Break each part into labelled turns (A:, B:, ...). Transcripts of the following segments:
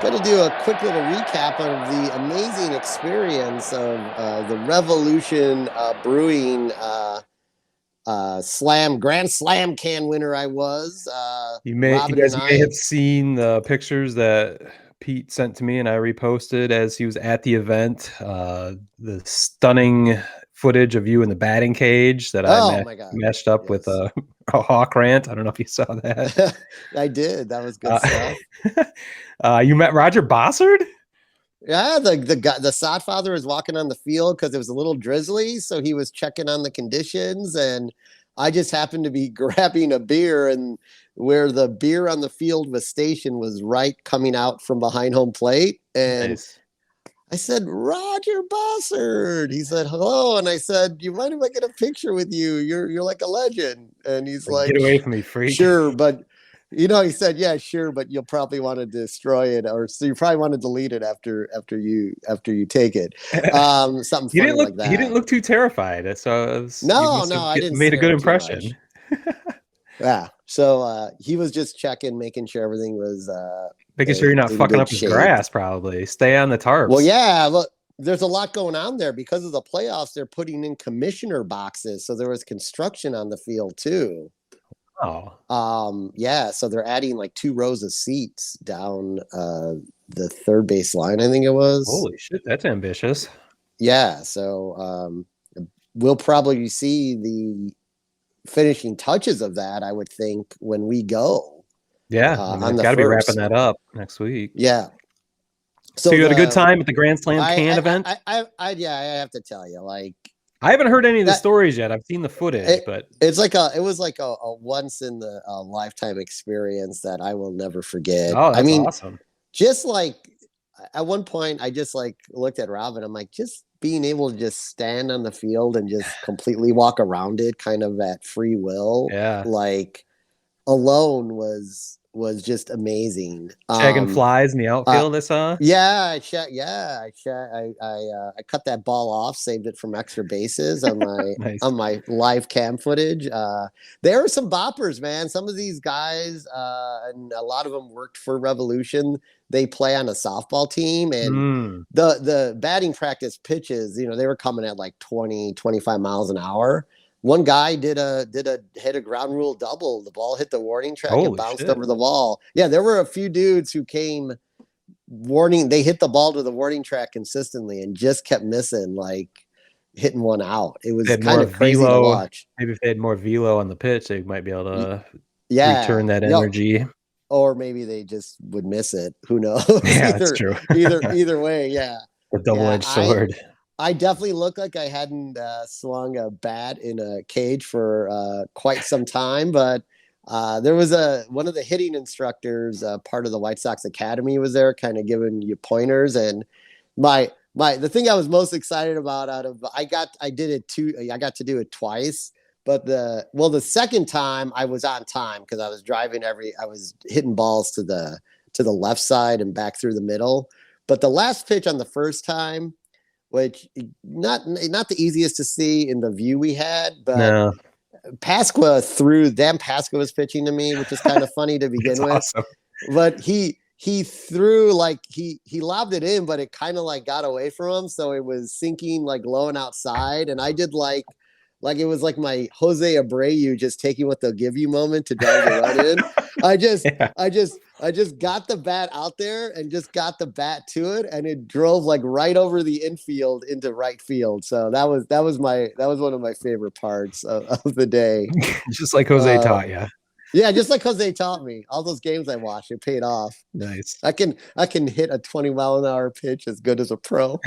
A: Going to do a quick little recap of the amazing experience of the Revolution Brewing Grand Slam can winner I was.
B: You
A: Robin
B: guys
A: and
B: may
A: I.
B: have seen the pictures that Pete sent to me and I reposted as he was at the event. The stunning footage of you in the batting cage that I
A: Oh my God.
B: meshed up with
A: Yes.
B: a hawk rant. I don't know if you saw that.
A: I did. That was good
B: Uh,
A: stuff.
B: you met Roger Bossard?
A: Yeah, the Sodfather was walking on the field because it was a little drizzly, so he was checking on the conditions, and I just happened to be grabbing a beer, and where the beer on the field was stationed was right coming out from behind home plate, and
B: Nice.
A: I said, Roger Bossard. He said, hello. And I said, you mind if I get a picture with you? You're like a legend. And he's
B: Like, get
A: like,
B: away from me, freak.
A: sure. But, he said, yeah, sure. But you'll probably want to destroy it. Or so you probably want to delete it after you take it. Something funny like
B: He didn't
A: that.
B: look too terrified. So you
A: No,
B: must
A: no,
B: have
A: I didn't
B: made a
A: scare
B: good
A: him too
B: impression.
A: much. Yeah. So he was just checking, making sure everything was
B: Making sure you're not
A: in
B: fucking
A: good
B: up his
A: shape.
B: grass, probably. Stay on the
A: Well,
B: tarps.
A: yeah, look, there's a lot going on there because of the playoffs. They're putting in commissioner boxes, so there was construction on the field too.
B: Oh,
A: Yeah, so they're adding like 2 rows of seats down the third base line, I think it was.
B: holy shit, that's ambitious.
A: Yeah, so we'll probably see the finishing touches of that, I would think, when we go
B: Yeah, I mean,
A: on
B: they've
A: the
B: got to be wrapping
A: first.
B: that up next week.
A: Yeah.
B: So
A: So
B: you had a good
A: the
B: time at the Grand Slam can event?
A: yeah, I have to tell you, like
B: I haven't heard any of the
A: that
B: stories yet. I've seen the footage,
A: it,
B: but
A: it was like a once in the lifetime experience that I will never forget.
B: oh,
A: I
B: that's
A: mean,
B: awesome.
A: just like at one point, I just like looked at Robin. I'm like, just being able to just stand on the field and just completely walk around it, kind of at free will,
B: Yeah.
A: like alone was just amazing.
B: Shagging flies in the
A: Uh,
B: outfield, I saw.
A: yeah, I cut that ball off, saved it from extra bases on my
B: Nice.
A: live cam footage. There are some boppers, man. Some of these guys, and a lot of them worked for Revolution. They play on a softball team, and
B: Mm.
A: the batting practice pitches, they were coming at like 20-25 miles an hour. One guy hit a ground rule double. The ball hit the warning track and
B: Holy
A: bounced
B: shit.
A: over the wall. Yeah, there were a few dudes who came they hit the ball to the warning track consistently and just kept missing, like hitting one out. It
B: If they
A: was
B: had
A: kind
B: more
A: of crazy to
B: velo,
A: watch.
B: maybe if they had more velo on the pitch, they might be able to
A: Yeah,
B: return that
A: no,
B: energy.
A: or maybe they just would miss it. Who knows?
B: Yeah, that's true.
A: Either way, yeah.
B: A
A: Yeah,
B: double-edged sword.
A: I definitely look like I hadn't swung a bat in a cage for quite some time, but there was one of the hitting instructors, part of the White Sox Academy, was there, kind of giving you pointers. And the thing I was most excited about I got to do it twice, but the second time I was on time because I was hitting balls to the left side and back through the middle. But the last pitch on the first time, which not the easiest to see in the view we had, but
B: No,
A: Dan Pasqua was pitching to me, which is kind of funny to begin
B: it's
A: with.
B: awesome.
A: But he threw like he lobbed it in, but it kind of like got away from him, so it was sinking like low and outside. And I did like it was like my Jose Abreu just taking what they'll give you moment to drive the run in. I just
B: Yeah.
A: I just got the bat out there and just got the bat to it, and it drove like right over the infield into right field. So that was one of my favorite parts of the day.
B: Just like Jose taught you.
A: Yeah, just like Jose taught me. All those games I watched, it paid off.
B: Nice.
A: I can hit a 20-mile-an-hour pitch as good as a pro.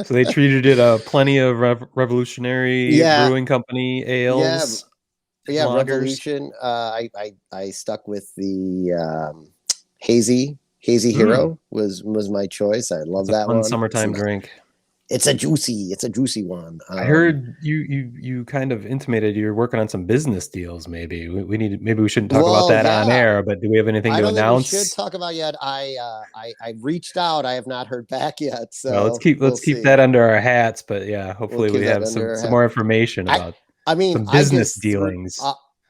B: So they treated it plenty of Revolutionary
A: Yeah,
B: Brewing Company
A: yeah,
B: ales,
A: yeah.
B: lagers.
A: Revolution. I stuck with the hazy
B: Mm,
A: hero was my choice. I love
B: it's a
A: that
B: fun
A: one.
B: summertime drink.
A: It's a juicy one.
B: I heard you kind of intimated you're working on some business deals. Maybe maybe we shouldn't talk about
A: Well,
B: that on
A: yeah.
B: air. But do we have anything
A: I
B: to
A: don't think we should
B: announce?
A: talk about yet. I reached out. I have not heard back yet.
B: Well,
A: So we'll
B: let's keep
A: see.
B: that under our hats. But yeah,
A: We'll
B: hopefully
A: keep
B: we
A: that
B: have
A: under our
B: some
A: hat.
B: more information
A: I
B: about
A: I mean,
B: some
A: I
B: business
A: just threw
B: dealings.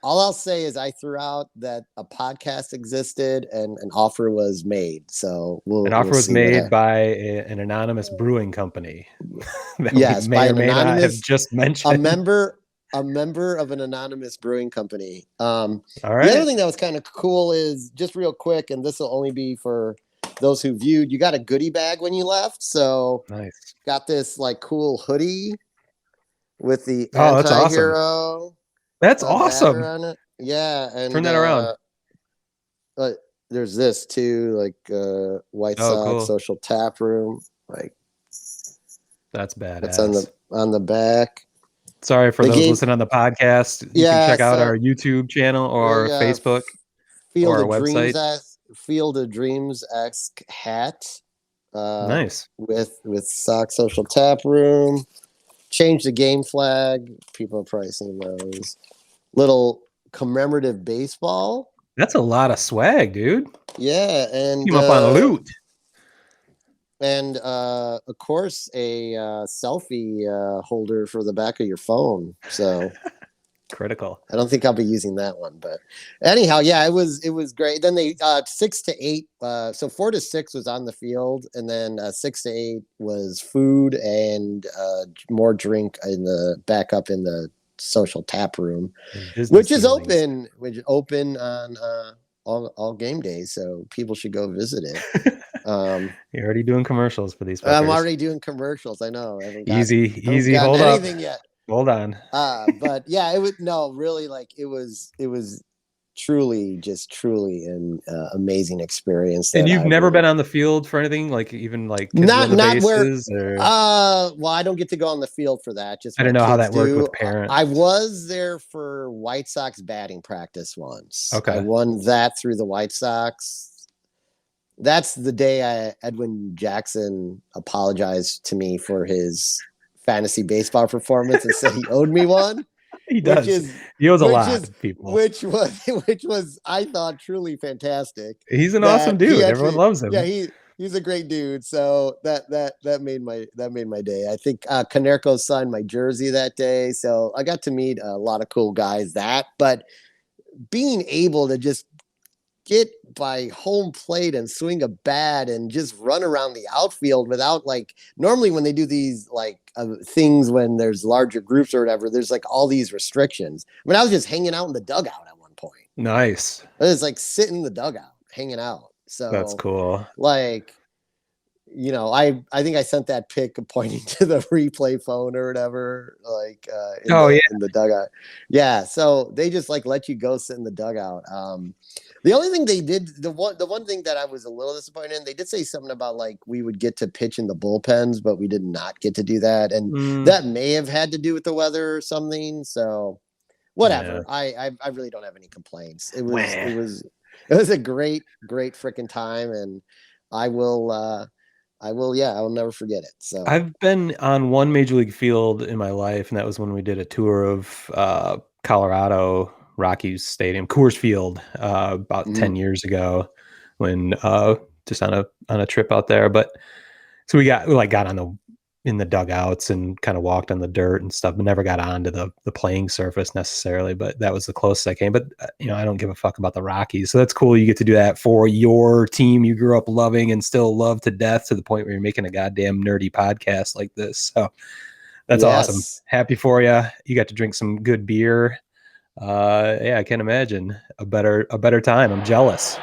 A: all I'll say is I threw out that a podcast existed and an offer was made. So
B: An
A: we'll
B: offer was
A: see what
B: made
A: happens.
B: by an anonymous brewing company that we
A: Yes, by
B: may or
A: an
B: may not have
A: anonymous
B: just
A: a
B: mentioned.
A: member a member of an anonymous brewing company.
B: All
A: The other
B: right.
A: thing that was kind of cool is just real quick, and this will only be for those who viewed. You got a goodie bag when you left, so
B: Nice.
A: got this like cool hoodie with the
B: Oh, that's awesome.
A: anti-hero
B: That's
A: banner
B: awesome.
A: on it. Yeah,
B: Turn
A: and
B: that around.
A: but there's this too, like White
B: Oh,
A: Sox
B: cool.
A: Social Tap Room, like
B: That's
A: that's
B: badass.
A: on the back.
B: Sorry for
A: They
B: those
A: gave
B: listening on the podcast. You can
A: yeah,
B: check out our
A: so
B: YouTube channel
A: they
B: or Facebook or
A: Field
B: our
A: of Dreams
B: website.
A: Field of Dreams esque hat uh,
B: Nice.
A: with Sock Social Tap Room. Change the game flag. People are probably seeing those. Little commemorative baseball.
B: That's a lot of swag, dude.
A: Yeah,
B: Came up on loot.
A: and of course a selfie holder for the back of your phone. So
B: Critical.
A: I don't think I'll be using that one, but anyhow, yeah, it was great. Then they 6 to 8, so 4 to 6 was on the field, and then 6 to 8 was food and more drink in the back up in the social tap room,
B: Business dealings.
A: which is open on all game days, so people should go visit it.
B: You're already doing commercials for these
A: I'm
B: fuckers.
A: already doing commercials. I know.
B: Easy,
A: I haven't
B: easy.
A: gotten
B: Hold up.
A: anything yet.
B: Hold on.
A: But yeah, it would no really like it was truly an amazing experience
B: And
A: that
B: you've
A: I
B: never been
A: will
B: on the field for anything, like even like kids run the
A: not where
B: bases, or
A: well I don't get to go on the field for that, just
B: I
A: my
B: don't know how
A: kids
B: that worked
A: do.
B: with
A: I
B: parents.
A: was there for White Sox batting practice once. I
B: Okay.
A: won that through the White Sox. That's the day Edwin Jackson apologized to me for his fantasy baseball performance and said he owed me one,
B: He
A: which
B: does.
A: is
B: He owes a
A: which
B: lot,
A: is
B: people.
A: which was I thought truly fantastic.
B: He's an awesome
A: That he
B: dude. Everyone
A: actually,
B: loves
A: yeah,
B: him.
A: he's a great dude. So that made my day. I think Canerco signed my jersey that day, so I got to meet a lot of cool guys. But being able to just get by home plate and swing a bat and just run around the outfield without like normally when they do these like things when there's larger groups or whatever, there's like all these restrictions. I mean, I was just hanging out in the dugout at one point.
B: Nice.
A: I was like sitting in the dugout, hanging out.
B: That's
A: So
B: cool.
A: like I think I sent that pic pointing to the replay phone or whatever, like
B: Oh yeah.
A: in the dugout. Yeah, so they just like let you go sit in the dugout. The only thing they did, the one thing that I was a little disappointed in, they did say something about like we would get to pitch in the bullpens, but we did not get to do that, and
B: Mm,
A: that may have had to do with the weather or something. So
B: yeah.
A: whatever. I really don't have any complaints. It was a great freaking time, and I will. Yeah, I will never forget it. So,
B: I've been on one major league field in my life, and that was when we did a tour of Colorado Rockies Stadium, Coors Field, about
A: mm,
B: 10 years ago, when just on a trip out there. But so we got on the in the dugouts and kind of walked on the dirt and stuff, but never got onto the playing surface necessarily. But that was the closest I came. But I don't give a fuck about the Rockies, so that's cool. You get to do that for your team you grew up loving and still love to death, to the point where you're making a goddamn nerdy podcast like this. So that's awesome.
A: yes.
B: Happy for you. You got to drink some good beer. Yeah, I can't imagine a better time. I'm jealous.